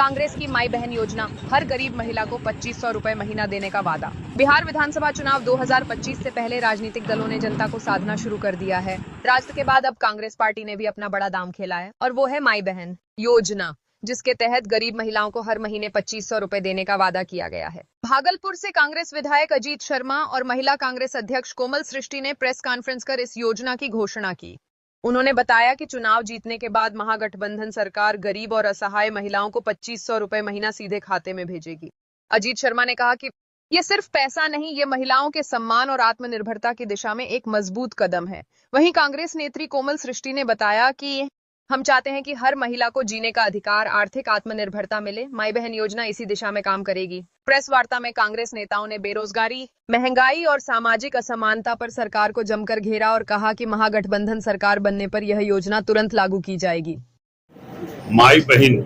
कांग्रेस की माई बहन योजना, हर गरीब महिला को 2500 रुपए महीना देने का वादा। बिहार विधानसभा चुनाव 2025 से पहले राजनीतिक दलों ने जनता को साधना शुरू कर दिया है। राष्ट्र के बाद अब कांग्रेस पार्टी ने भी अपना बड़ा दाम खेला है और वो है माई बहन योजना, जिसके तहत गरीब महिलाओं को हर महीने 2500 रुपए देने का वादा किया गया है। भागलपुर से कांग्रेस विधायक अजीत शर्मा और महिला कांग्रेस अध्यक्ष कोमल सृष्टि ने प्रेस कॉन्फ्रेंस कर इस योजना की घोषणा की। उन्होंने बताया कि चुनाव जीतने के बाद महागठबंधन सरकार गरीब और असहाय महिलाओं को 2500 रुपए महीना सीधे खाते में भेजेगी। अजीत शर्मा ने कहा कि ये सिर्फ पैसा नहीं, ये महिलाओं के सम्मान और आत्मनिर्भरता की दिशा में एक मजबूत कदम है। वहीं कांग्रेस नेत्री कोमल सृष्टि ने बताया कि हम चाहते हैं कि हर महिला को जीने का अधिकार, आर्थिक आत्मनिर्भरता मिले। माई बहन योजना इसी दिशा में काम करेगी। प्रेस वार्ता में कांग्रेस नेताओं ने बेरोजगारी, महंगाई और सामाजिक असमानता पर सरकार को जमकर घेरा और कहा कि महागठबंधन सरकार बनने पर यह योजना तुरंत लागू की जाएगी। माई बहन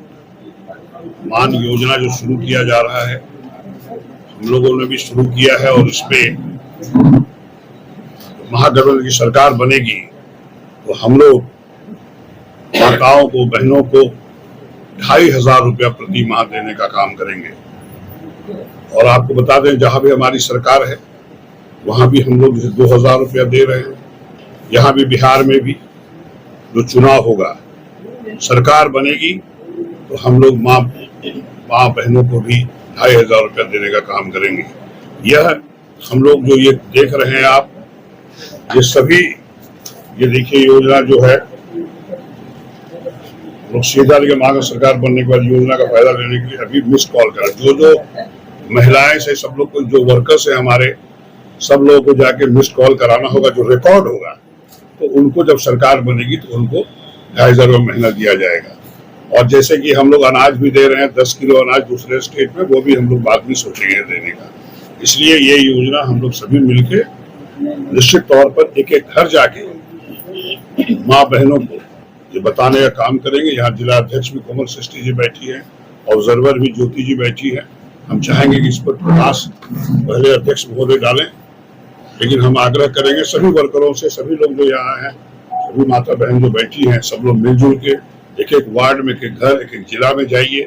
मान योजना जो शुरू किया जा रहा है, हम लोगों ने भी शुरू किया है और इसमें महागठबंधन की सरकार बनेगी तो हम लोग माताओं को, बहनों को 2500 रुपया प्रति माह देने का काम करेंगे। और आपको बता दें, जहां भी हमारी सरकार है वहां भी हम लोग 2000 रुपया दे रहे हैं। यहाँ भी बिहार में भी जो चुनाव होगा, सरकार बनेगी तो हम लोग माँ बहनों को भी 2500 रुपया देने का काम करेंगे। यह हम लोग जो ये देख रहे हैं आप, ये सभी, ये देखिए योजना जो है, लोग सीधा लेके मांग सरकार बनने के बाद योजना का फायदा लेने के लिए अभी मिस कॉल करें। जो महिलाएं से सब लोग को, जो वर्कर्स है हमारे, सब लोगों को जाके मिस कॉल कराना होगा, जो रिकॉर्ड होगा, तो उनको जब सरकार बनेगी तो उनको 2500 रुपये महीना दिया जाएगा। और जैसे कि हम लोग अनाज भी दे रहे हैं, 10 किलो अनाज दूसरे स्टेट में, वो भी हम लोग बाद में सोचेंगे देने का। इसलिए ये योजना हम लोग सभी मिलके निश्चित तौर पर एक एक घर जाके माँ बहनों को ये बताने का काम करेंगे। यहाँ जिला अध्यक्ष भी कोमल सृष्टि जी बैठी है, ऑब्जर्वर भी ज्योति जी बैठी है। हम चाहेंगे कि इस पर प्रकाश पहले अध्यक्ष महोदय डालें, लेकिन हम आग्रह करेंगे सभी वर्करों से, सभी लोग जो यहाँ हैं, सभी माता बहन जो बैठी हैं, सब लोग मिलजुल के एक एक वार्ड में, एक एक घर, एक एक जिला में जाइए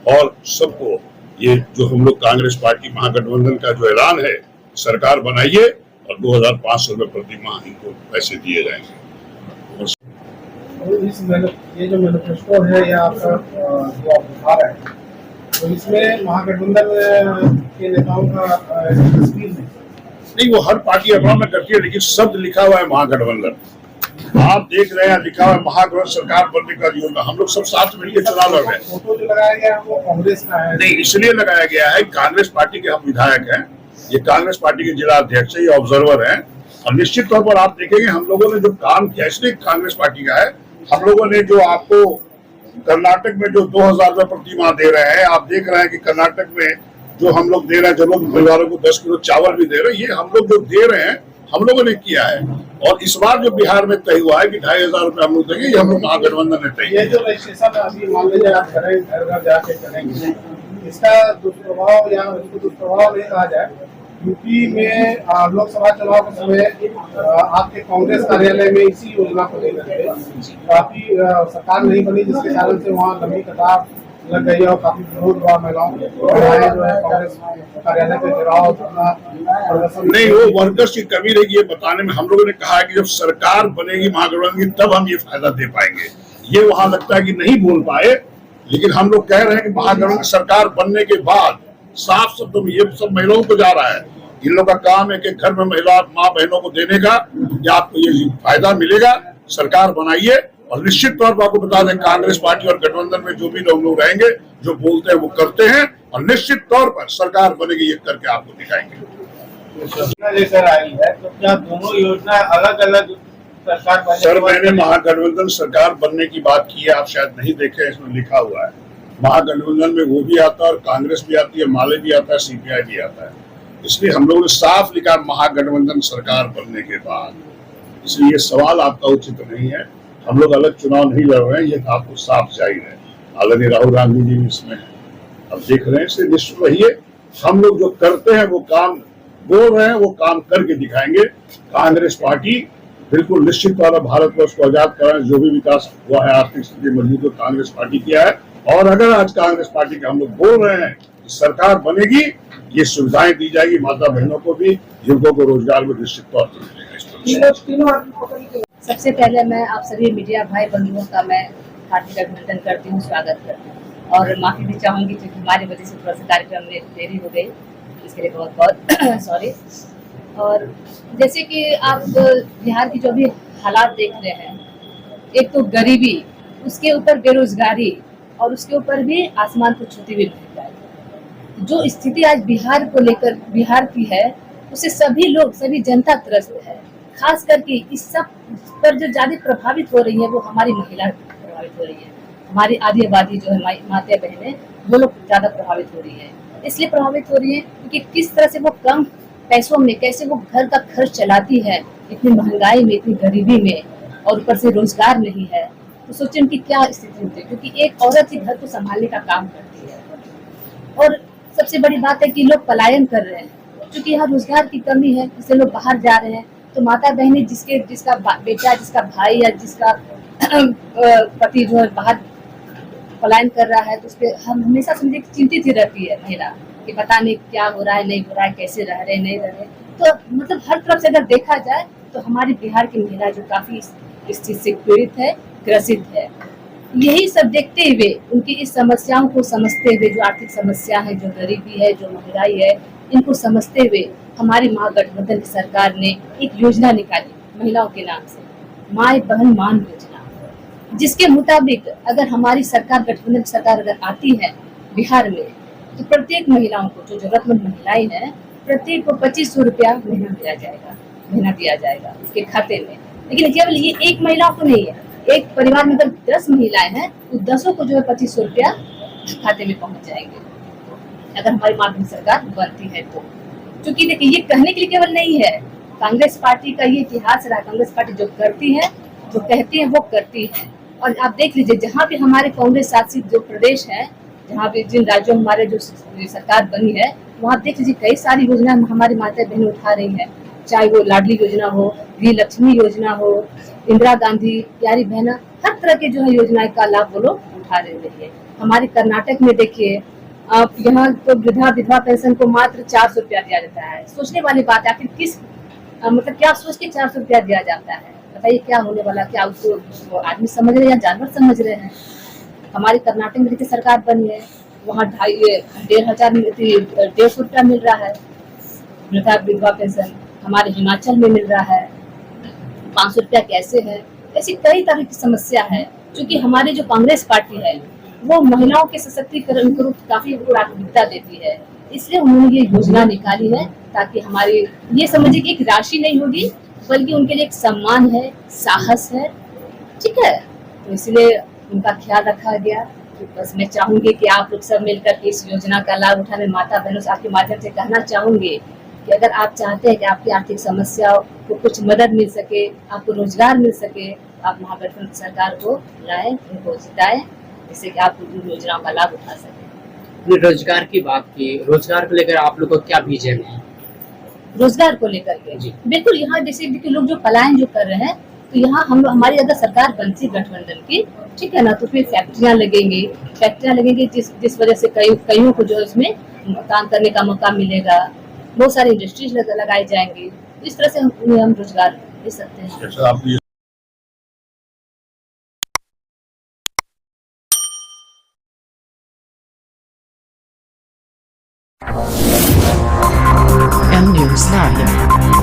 और सबको ये जो हम लोग कांग्रेस पार्टी महागठबंधन का जो ऐलान है, सरकार बनाइए और 2500 रुपये प्रति माह इनको पैसे दिए जाएंगे। ये जो मैनिफेस्टो है या आपका जो आप दिखा रहे हैं, तो इसमें महागठबंधन के नेताओं का तस्वीर नहीं, वो हर पार्टी अपना में करती है, लेकिन शब्द लिखा हुआ है महागठबंधन। आप देख रहे हैं लिखा हुआ है महागठबंधन सरकार बनने का योजना। हम लोग सब साथ मिलकर चुनाव लड़ रहे हैं। फोटो जो लगाया गया है वो कांग्रेस का है? नहीं, इसलिए लगाया गया है, कांग्रेस पार्टी के हम विधायक हैं, ये कांग्रेस पार्टी के जिला अध्यक्ष है, ये ऑब्जर्वर है। और निश्चित तौर पर आप देखेंगे हम लोगों ने जो काम किया, इसलिए कांग्रेस पार्टी का है। हम लोगों ने जो आपको कर्नाटक में जो 2000 रुपये प्रति माह दे रहे हैं, आप देख रहे हैं कि कर्नाटक में जो हम लोग दे रहे हैं, जो लोग परिवारों को 10 किलो चावल भी दे रहे हैं, ये हम लोग जो दे रहे हैं हम लोगों ने किया है। और इस बार जो बिहार में तय हुआ है कि 2500 रुपये हम लोग देंगे, ये हम लोग महागठबंधन ने तय किया। ये जो रजिस्ट्रेशन अभी मान लीजिए आप करेंगे, घर घर जाके करेंगे, इसका दुष्प्रभाव या इसको दुष्प्रभाव नहीं कहा जाए। यूपी में लोकसभा चुनाव के समय आपके कांग्रेस कार्यालय में इसी योजना को लेकर काफी सरकार नहीं बनी, जिसके कारण से वहाँ लंबी कतार लग गई और काफी विरोध हुआ। महिलाओं जो है कांग्रेस कार्यालय पे घेराव प्रदर्शन। नहीं, वो वर्कर्स की कमी रहेगी ये बताने में। हम लोगों ने कहा है कि जब सरकार बनेगी महागठबंधन की, तब हम ये फायदा दे पाएंगे। ये वहां लगता है कि नहीं बोल पाए, लेकिन हम लोग कह रहे हैं कि महागठबंधन सरकार बनने के बाद साफ शब्दों में ये सब महिलाओं को जा रहा है। इन लोगों का काम है कि घर में महिला माँ बहनों को देने का, या आपको ये फायदा मिलेगा। सरकार बनाइए और निश्चित तौर पर आपको बता दें, कांग्रेस पार्टी और गठबंधन में जो भी लोग रहेंगे, जो बोलते हैं वो करते हैं, और निश्चित तौर पर सरकार बनेगी, ये करके आपको दिखाएंगे। योजना लेकर आई है, तो क्या दोनों योजना अलग अलग सरकार? सर, मैंने महागठबंधन सरकार बनने की बात की है, आप शायद नहीं देखे, इसमें लिखा हुआ है। महागठबंधन में वो भी आता है और कांग्रेस भी आती है, माले भी आता है, सीपीआई भी आता है। इसलिए हम लोगों ने साफ लिखा महागठबंधन सरकार बनने के बाद। इसलिए ये सवाल आपका उचित नहीं है। हम लोग अलग चुनाव नहीं लड़ रहे हैं, ये आपको साफ जाहिर है। आदरणीय राहुल गांधी जी भी इसमें है, अब देख रहे हैं। इससे निश्चित रहिए, हम लोग जो करते हैं वो काम बोल रहे हैं, वो काम करके दिखाएंगे। कांग्रेस पार्टी बिल्कुल निश्चित तौर पर भारतवर्ष को आजाद कराने जो भी विकास हुआ है, आर्थिक स्थिति मजबूत कांग्रेस पार्टी किया है, और अगर आज कांग्रेस पार्टी के हम लोग बोल रहे हैं कि सरकार बनेगी, ये सुविधाएं दी जाएगी माता बहनों को भी, जिनको को रोजगार में निश्चित तौर पर मिलेगा। सबसे पहले मैं आप सभी मीडिया भाई बंधुओं का मैं हार्दिक अभिनंदन करती हूँ, स्वागत करती हूँ और माफी भी चाहूंगी क्योंकि हमारी वजह से थोड़ा सा कार्यक्रम में देरी हो गई, इसके लिए बहुत बहुत सॉरी। और जैसे कि आप बिहार की जो भी हालात देख रहे हैं, एक तो गरीबी, उसके ऊपर बेरोजगारी और उसके ऊपर भी आसमान को छूती हुई महंगाई, जो स्थिति आज बिहार को लेकर बिहार की है, उससे सभी लोग, सभी जनता त्रस्त है। खास करके इस सब पर जो ज्यादा प्रभावित हो रही है वो हमारी महिला प्रभावित हो रही है। हमारी आधी आबादी जो है माता बहनें, वो लोग ज्यादा प्रभावित हो रही है। इसलिए प्रभावित हो रही है क्योंकि किस तरह से वो कम पैसों में कैसे वो घर का खर्च चलाती है, इतनी महंगाई में, इतनी गरीबी में, और ऊपर से रोजगार नहीं है। तो सोचें उनकी क्या स्थिति होती है, क्योंकि एक औरत ही घर को संभालने का काम करती है। और सबसे बड़ी बात है कि लोग पलायन कर रहे हैं क्योंकि यहाँ रोजगार की कमी है, इससे लोग बाहर जा रहे हैं। तो माता बहनें जिसका बेटा, जिसका भाई या जिसका पति जो है बाहर पलायन कर रहा है, तो उस पर हम हमेशा समझे चिंतित ही रहती है महिला कि पता नहीं क्या हो रहा है, नहीं हो रहा है, कैसे रह रहे नहीं रह रहे। तो मतलब हर तरफ से अगर देखा जाए तो हमारी बिहार की महिला जो काफी इस चीज से पीड़ित है, ग्रसित है। यही सब देखते हुए, उनकी इस समस्याओं को समझते हुए, जो आर्थिक समस्या है, जो गरीबी है, जो महंगाई है, इनको समझते हुए हमारी महागठबंधन की सरकार ने एक योजना निकाली महिलाओं के नाम से, माँ बहन मान योजना, जिसके मुताबिक अगर हमारी सरकार, गठबंधन की सरकार अगर आती है बिहार में, तो प्रत्येक महिलाओं को, जो जरूरतमंद महिलाएं हैं, प्रत्येक को 2500 रुपया महीना दिया जाएगा उसके खाते में। लेकिन केवल ये एक महिला को नहीं है, एक परिवार में अगर 10 महिलाएं हैं तो 10 को जो है 2500 रुपया खाते में पहुंच जाएंगे अगर हमारी माध्यम सरकार बनती है तो। क्योंकि देखिए, ये कहने के लिए केवल नहीं है, कांग्रेस पार्टी का ये इतिहास रहा। कांग्रेस पार्टी जो करती है, जो कहती है, वो करती है। और आप देख लीजिए, जहाँ भी हमारे कांग्रेस शासित जो प्रदेश है, जहाँ भी जिन राज्यों में हमारे जो सरकार बनी है, वहाँ देख लीजिए कई सारी योजना हमारी माता बहनें उठा रही है, चाहे वो लाडली योजना हो, गृह लक्ष्मी योजना हो, इंदिरा गांधी प्यारी बहना, हर तरह के जो है योजनाएं का लाभ वो लोग उठा रहे हैं। हमारे कर्नाटक में देखिए, आप यहाँ तो विधवा पेंशन को मात्र 400 रुपया दिया जाता है। सोचने वाली बात है, आखिर किस मतलब क्या सोच के 400 रुपया दिया जाता है? बताइए क्या होने वाला, क्या उसको आदमी समझ रहे हैं या जानवर समझ रहे हैं? हमारे कर्नाटक में देखिए सरकार बनी है, वहाँ 1,500 रुपया मिल रहा है विधवा पेंशन। हमारे हिमाचल में मिल रहा है 500 रुपया कैसे है। ऐसी कई तरह की समस्या है, क्योंकि हमारी जो कांग्रेस पार्टी है वो महिलाओं के सशक्तिकरण को काफी प्राथमिकता देती है। इसलिए उन्होंने ये योजना निकाली है ताकि हमारी ये समझिए कि एक राशि नहीं होगी, बल्कि उनके लिए एक सम्मान है, साहस है, ठीक है। तो इसलिए उनका ख्याल रखा गया। तो बस मैं चाहूंगी कि आप लोग सब मिलकर इस योजना का लाभ उठाने, माता बहनों से आपके माध्यम से कहना चाहूंगी कि अगर आप चाहते हैं कि आपकी आर्थिक समस्याओं को कुछ मदद मिल सके, आपको रोजगार मिल सके, आप महागठबंधन सरकार को लाएं, उनको जिताएं, जिससे कि आप उन योजनाओं का लाभ उठा सकें। रोजगार की बात की, रोजगार को लेकर आप लोग को क्या विजन है? रोजगार को लेकर के जी बिल्कुल, यहाँ जैसे देखिए लोग जो पलायन जो कर रहे हैं, तो यहाँ हमारी अगर सरकार बनती गठबंधन की, ठीक है ना, तो उसमें फैक्ट्रियां लगेंगी जिस वजह से कईयों को जो है उसमें काम करने का मौका मिलेगा। बहुत सारी इंडस्ट्रीज लगाई जाएंगी। इस तरह से हम रोजगार दे सकते हैं। M News Live.